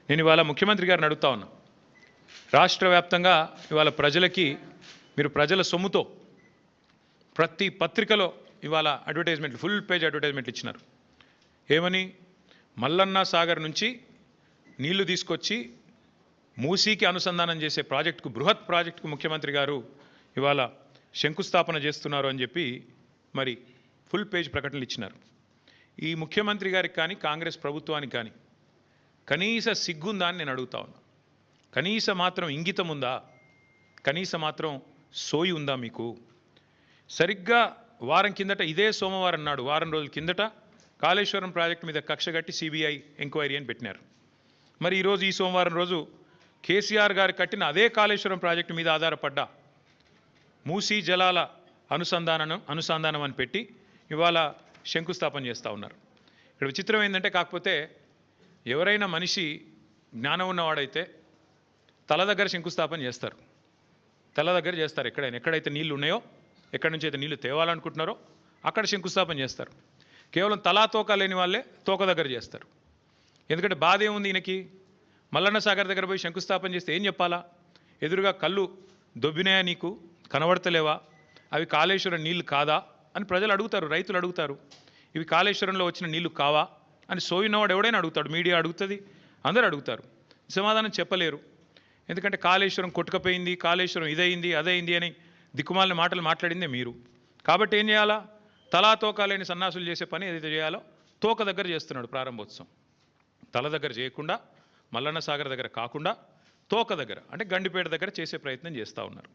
నేను ఇవాళ ముఖ్యమంత్రి గారిని అడుగుతా ఉన్నా. రాష్ట్ర వ్యాప్తంగా ఇవాళ ప్రజలకి మీరు ప్రజల సొమ్ముతో ప్రతి పత్రికలో ఇవాళ అడ్వర్టైజ్మెంట్లు, ఫుల్ పేజ్ అడ్వర్టైజ్మెంట్లు ఇచ్చినారు. ఏమని? మల్లన్న సాగర్ నుంచి నీళ్లు తీసుకొచ్చి మూసీకి అనుసంధానం చేసే ప్రాజెక్టుకు, బృహత్ ప్రాజెక్టుకు ముఖ్యమంత్రి గారు ఇవాళ శంకుస్థాపన చేస్తున్నారు అని చెప్పి మరి ఫుల్ పేజ్ ప్రకటనలు ఇచ్చినారు. ఈ ముఖ్యమంత్రి గారికి కానీ కాంగ్రెస్ ప్రభుత్వానికి కానీ కనీస సిగ్గుందా అని నేను అడుగుతా ఉన్నా. కనీస మాత్రం ఇంగితం ఉందా? కనీస మాత్రం సోయి ఉందా మీకు? సరిగ్గా వారం కిందట, ఇదే సోమవారం నాడు, వారం రోజుల కిందట కాళేశ్వరం ప్రాజెక్టు మీద కక్ష కట్టి సిబిఐ ఎంక్వైరీ అని పెట్టినారు. మరి ఈరోజు, ఈ సోమవారం రోజు కేసీఆర్ గారు కట్టిన అదే కాళేశ్వరం ప్రాజెక్టు మీద ఆధారపడ్డ మూసీ జలాల అనుసంధానం అని పెట్టి ఇవాళ శంకుస్థాపన చేస్తూ ఉన్నారు. ఇక్కడ విచిత్రం ఏంటంటే, కాకపోతే ఎవరైనా మనిషి జ్ఞానం ఉన్నవాడైతే తల దగ్గర శంకుస్థాపన చేస్తారు. తల దగ్గర చేస్తారు. ఎక్కడైతే నీళ్లు ఉన్నాయో, ఎక్కడి నుంచి అయితే నీళ్లు తేవాలనుకుంటున్నారో అక్కడ శంకుస్థాపన చేస్తారు. కేవలం తలా తోక లేని వాళ్ళే తోక దగ్గర చేస్తారు. ఎందుకంటే బాధ ఏముంది ఈయనకి? మల్లన్న సాగర్ దగ్గర పోయి శంకుస్థాపన చేస్తే ఏం చెప్పాలా? ఎదురుగా కళ్ళు దొబ్బినాయా, నీకు కనబడతలేవా, అవి కాళేశ్వరం నీళ్లు కాదా అని ప్రజలు అడుగుతారు, రైతులు అడుగుతారు. ఇవి కాళేశ్వరంలో వచ్చిన నీళ్లు కావా అని సోయినవాడు ఎవడైనా అడుగుతాడు, మీడియా అడుగుతుంది, అందరూ అడుగుతారు. సమాధానం చెప్పలేరు. ఎందుకంటే కాళేశ్వరం కొట్టుకపోయింది, కాళేశ్వరం ఇదైంది అదైంది అని దిక్కుమాలిన మాటలు మాట్లాడిందే మీరు. కాబట్టి ఏం చేయాలా? తలా తోక లేని సన్నాసులు చేసే పని ఏదైతే చేయాలో తోక దగ్గర చేస్తున్నాడు ప్రారంభోత్సవం. తల దగ్గర చేయకుండా, మల్లన్న సాగర్ దగ్గర కాకుండా తోక దగ్గర, అంటే గండిపేట దగ్గర చేసే ప్రయత్నం చేస్తూ ఉన్నారు.